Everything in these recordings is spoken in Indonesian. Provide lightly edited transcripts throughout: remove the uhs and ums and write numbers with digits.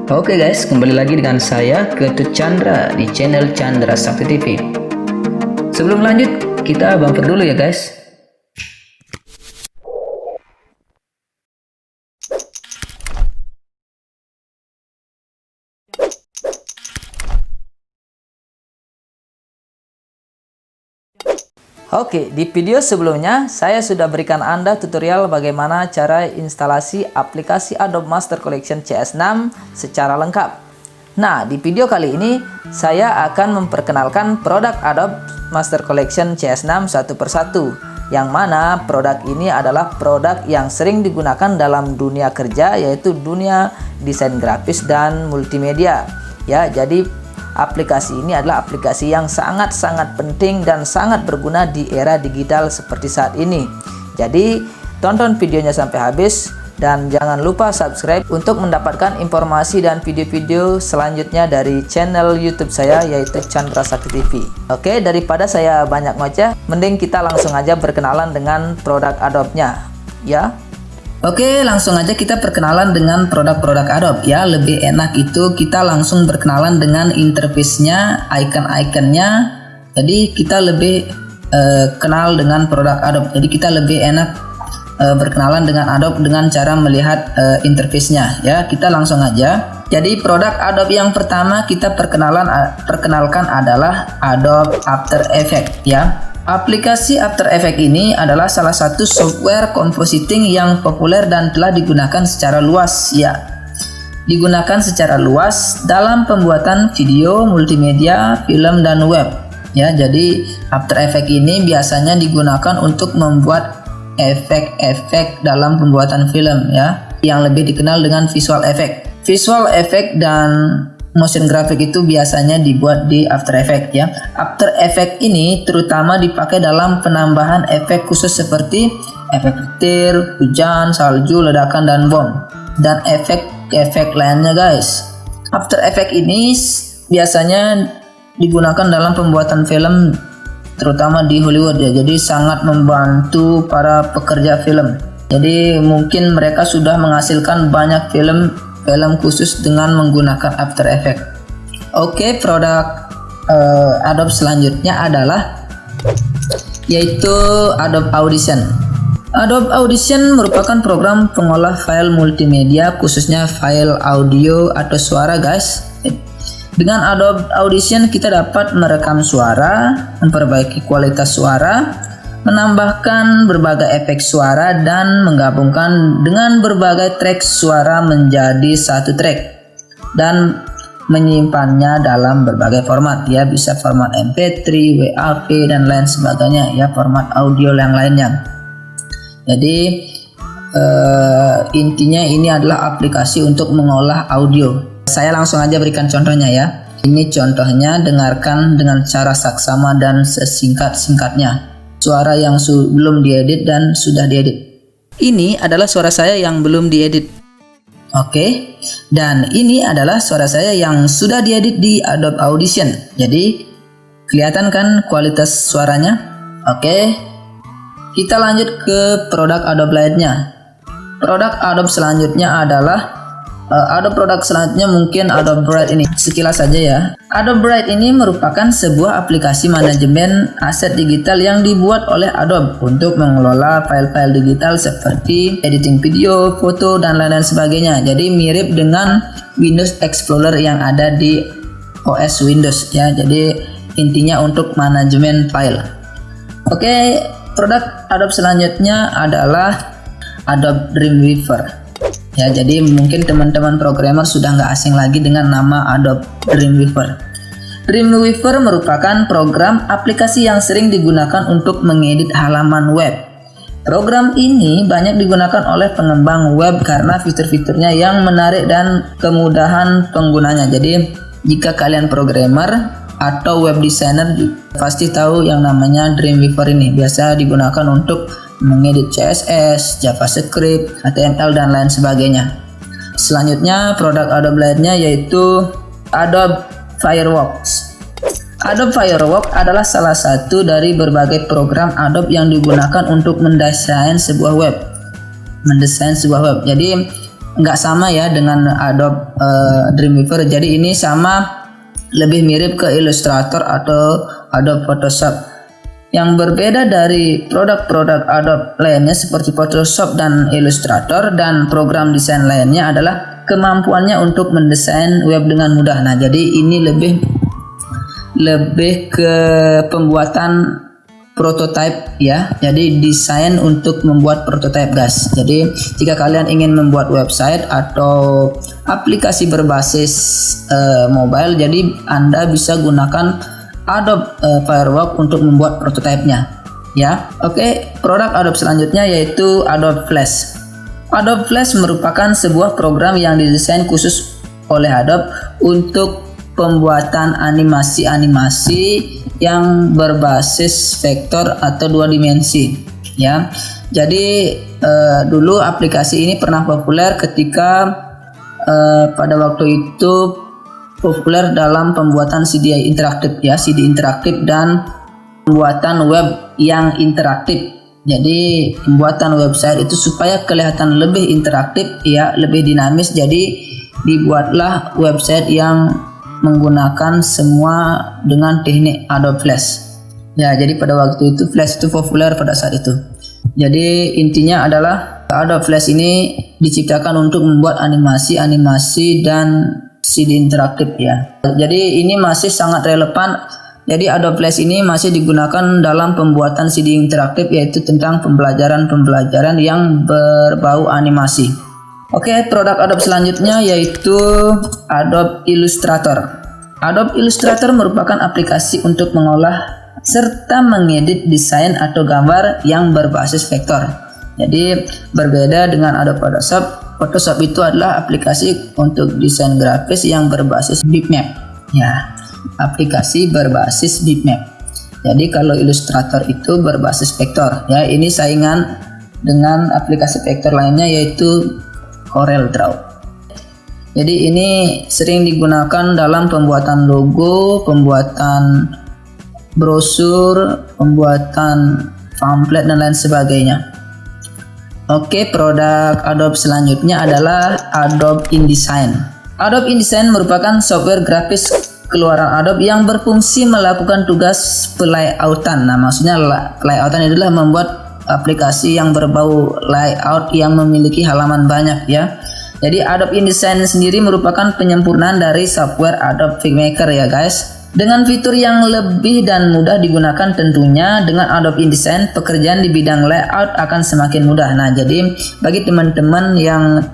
Oke guys, kembali lagi dengan saya Ketut Chandra di channel Chandra Sakti TV. Sebelum lanjut, kita bumper dulu ya guys. Oke, di video sebelumnya saya sudah berikan Anda tutorial bagaimana cara instalasi aplikasi Adobe Master Collection CS6 secara lengkap. Nah, di video kali ini saya akan memperkenalkan produk Adobe Master Collection CS6 satu persatu, yang mana produk ini adalah produk yang sering digunakan dalam dunia kerja, yaitu dunia desain grafis dan multimedia. Ya, jadi aplikasi ini adalah aplikasi yang sangat-sangat penting dan sangat berguna di era digital seperti saat ini. Jadi, tonton videonya sampai habis dan jangan lupa subscribe untuk mendapatkan informasi dan video-video selanjutnya dari channel YouTube saya, yaitu Chandra Sakti TV. Oke, daripada saya banyak ngoceh, mending kita langsung aja berkenalan dengan produk Adobe-nya, ya. Oke, langsung aja kita perkenalan dengan produk-produk Adobe ya. Lebih enak itu kita langsung berkenalan dengan interface-nya, icon-iconnya. Jadi kita lebih kenal dengan produk Adobe. Jadi kita lebih enak berkenalan dengan Adobe dengan cara melihat interface-nya ya. Kita langsung aja. Jadi produk Adobe yang pertama kita perkenalkan adalah Adobe After Effects ya. Aplikasi After Effects ini adalah salah satu software compositing yang populer dan telah digunakan secara luas ya. Digunakan secara luas dalam pembuatan video, multimedia, film, dan web ya. Jadi After Effects ini biasanya digunakan untuk membuat efek-efek dalam pembuatan film ya, yang lebih dikenal dengan visual effect. Visual effect dan motion graphic itu biasanya dibuat di After Effects ya. After Effects ini terutama dipakai dalam penambahan efek khusus seperti efek petir, hujan, salju, ledakan, dan bom, dan efek-efek lainnya guys. After Effects ini biasanya digunakan dalam pembuatan film, terutama di Hollywood ya. Jadi sangat membantu para pekerja film. Jadi mungkin mereka sudah menghasilkan banyak film khusus dengan menggunakan After Effects. Oke, produk Adobe selanjutnya adalah yaitu Adobe Audition. Adobe Audition merupakan program pengolah file multimedia, khususnya file audio atau suara guys. Dengan Adobe Audition kita dapat merekam suara, memperbaiki kualitas suara, menambahkan berbagai efek suara, dan menggabungkan dengan berbagai track suara menjadi satu track, dan menyimpannya dalam berbagai format ya, bisa format MP3, WAV, dan lain sebagainya ya, format audio yang lainnya. Jadi intinya ini adalah aplikasi untuk mengolah audio. Saya langsung aja berikan contohnya ya. Ini contohnya, dengarkan dengan cara saksama dan sesingkat-singkatnya suara yang belum diedit dan sudah diedit. Ini adalah suara saya yang belum diedit. Oke, dan ini adalah suara saya yang sudah diedit di Adobe Audition. Jadi kelihatan kan kualitas suaranya? Oke, kita lanjut ke produk Adobe lainnya. Produk Adobe selanjutnya adalah produk selanjutnya mungkin Adobe Bright ini. Sekilas saja ya. Adobe Bright ini merupakan sebuah aplikasi manajemen aset digital yang dibuat oleh Adobe untuk mengelola file-file digital seperti editing video, foto, dan lain-lain sebagainya. Jadi mirip dengan Windows Explorer yang ada di OS Windows ya. Jadi intinya untuk manajemen file. Oke, produk Adobe selanjutnya adalah Adobe Dreamweaver. Ya, jadi mungkin teman-teman programmer sudah nggak asing lagi dengan nama Adobe Dreamweaver. Dreamweaver merupakan program aplikasi yang sering digunakan untuk mengedit halaman web. Program ini banyak digunakan oleh pengembang web karena fitur-fiturnya yang menarik dan kemudahan penggunanya. Jadi jika kalian programmer atau web designer pasti tahu yang namanya Dreamweaver ini. Biasa digunakan untuk mengedit CSS, JavaScript, HTML, dan lain sebagainya. Selanjutnya produk Adobe lainnya yaitu Adobe Fireworks. Adobe Fireworks adalah salah satu dari berbagai program Adobe yang digunakan untuk mendesain sebuah web. Jadi nggak sama ya dengan Adobe Dreamweaver. Jadi ini sama, lebih mirip ke Illustrator atau Adobe Photoshop. Yang berbeda dari produk-produk Adobe lainnya seperti Photoshop dan Illustrator dan program desain lainnya adalah kemampuannya untuk mendesain web dengan mudah. Nah, jadi ini lebih ke pembuatan prototype ya. Jadi desain untuk membuat prototype, guys. Jadi jika kalian ingin membuat website atau aplikasi berbasis mobile, jadi Anda bisa gunakan Adobe Fireworks untuk membuat prototipenya ya. Oke, produk Adobe selanjutnya yaitu Adobe Flash. Adobe Flash merupakan sebuah program yang didesain khusus oleh Adobe untuk pembuatan animasi-animasi yang berbasis vektor atau 2 dimensi ya. Jadi dulu aplikasi ini pernah populer ketika pada waktu itu populer dalam pembuatan CD interaktif ya, CD interaktif dan pembuatan web yang interaktif. Jadi pembuatan website itu supaya kelihatan lebih interaktif ya, lebih dinamis. Jadi dibuatlah website yang menggunakan semua dengan teknik Adobe Flash. Ya, jadi pada waktu itu Flash itu populer pada saat itu. Jadi intinya adalah Adobe Flash ini diciptakan untuk membuat animasi-animasi dan CD interaktif ya. Jadi ini masih sangat relevan. Jadi Adobe Flash ini masih digunakan dalam pembuatan CD interaktif, yaitu tentang pembelajaran-pembelajaran yang berbau animasi. Oke, produk Adobe selanjutnya yaitu Adobe Illustrator. Adobe Illustrator merupakan aplikasi untuk mengolah serta mengedit desain atau gambar yang berbasis vektor. Jadi berbeda dengan Adobe Photoshop. Photoshop itu adalah aplikasi untuk desain grafis yang berbasis bitmap. Ya, aplikasi berbasis bitmap. Jadi kalau Illustrator itu berbasis vektor. Ya, ini saingan dengan aplikasi vektor lainnya yaitu Corel Draw. Jadi ini sering digunakan dalam pembuatan logo, pembuatan brosur, pembuatan pamflet dan lain sebagainya. Oke, produk Adobe selanjutnya adalah Adobe InDesign. Adobe InDesign merupakan software grafis keluaran Adobe yang berfungsi melakukan tugas pelayoutan. Nah, maksudnya pelayoutan adalah membuat aplikasi yang berbau layout yang memiliki halaman banyak ya. Jadi Adobe InDesign sendiri merupakan penyempurnaan dari software Adobe FigMaker ya, guys. Dengan fitur yang lebih dan mudah digunakan tentunya, dengan Adobe InDesign pekerjaan di bidang layout akan semakin mudah. Nah, jadi bagi teman-teman yang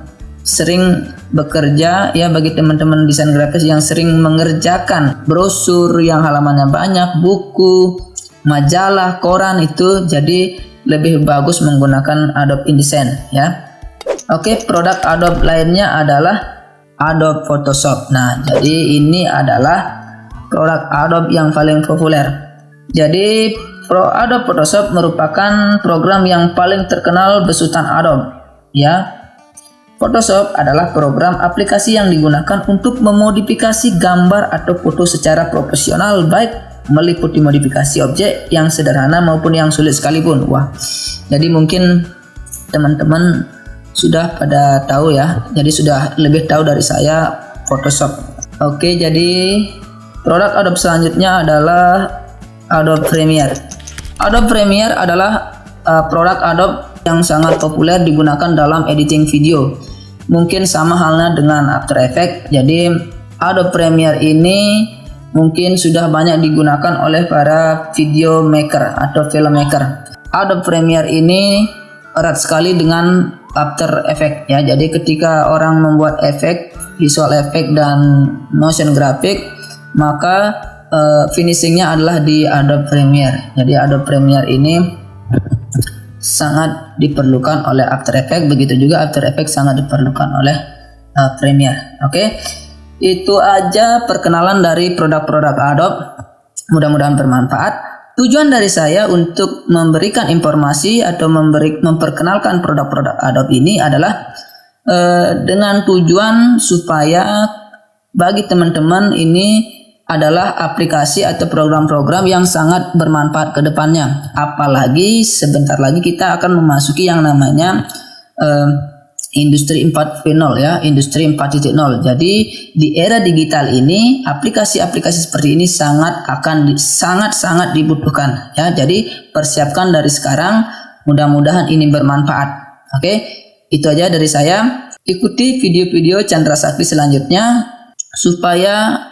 sering bekerja ya, bagi teman-teman desain grafis yang sering mengerjakan brosur yang halamannya banyak, buku, majalah, koran, itu jadi lebih bagus menggunakan Adobe InDesign ya. Oke, produk Adobe lainnya adalah Adobe Photoshop. Nah, jadi ini adalah produk Adobe yang paling populer. Jadi Adobe Photoshop merupakan program yang paling terkenal besutan Adobe ya. Photoshop adalah program aplikasi yang digunakan untuk memodifikasi gambar atau foto secara profesional, baik meliputi modifikasi objek yang sederhana maupun yang sulit sekalipun. Wah, jadi mungkin teman-teman sudah pada tahu ya, jadi sudah lebih tahu dari saya Photoshop. Oke, jadi produk Adobe selanjutnya adalah Adobe Premiere. Adobe Premiere adalah produk Adobe yang sangat populer digunakan dalam editing video. Mungkin sama halnya dengan After Effects. Jadi Adobe Premiere ini mungkin sudah banyak digunakan oleh para video maker atau filmmaker. Adobe Premiere ini erat sekali dengan After Effects ya. Jadi ketika orang membuat efek, visual effect dan motion graphic, maka finishingnya adalah di Adobe Premiere. Jadi Adobe Premiere ini sangat diperlukan oleh After Effects, begitu juga After Effects sangat diperlukan oleh Premiere. Oke, itu aja perkenalan dari produk-produk Adobe. Mudah-mudahan bermanfaat. Tujuan dari saya untuk memberikan informasi atau memperkenalkan produk-produk Adobe ini adalah dengan tujuan supaya bagi teman-teman ini adalah aplikasi atau program-program yang sangat bermanfaat ke depannya. Apalagi sebentar lagi kita akan memasuki yang namanya Industri 4.0 ya, Industri 4.0. Jadi di era digital ini aplikasi-aplikasi seperti ini sangat dibutuhkan ya. Jadi persiapkan dari sekarang, mudah-mudahan ini bermanfaat. Oke, itu aja dari saya. Ikuti video-video Chandra Sakti selanjutnya supaya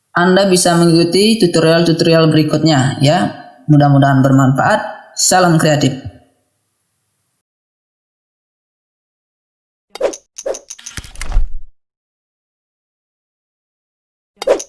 Anda bisa mengikuti tutorial-tutorial berikutnya ya. Mudah-mudahan bermanfaat. Salam kreatif.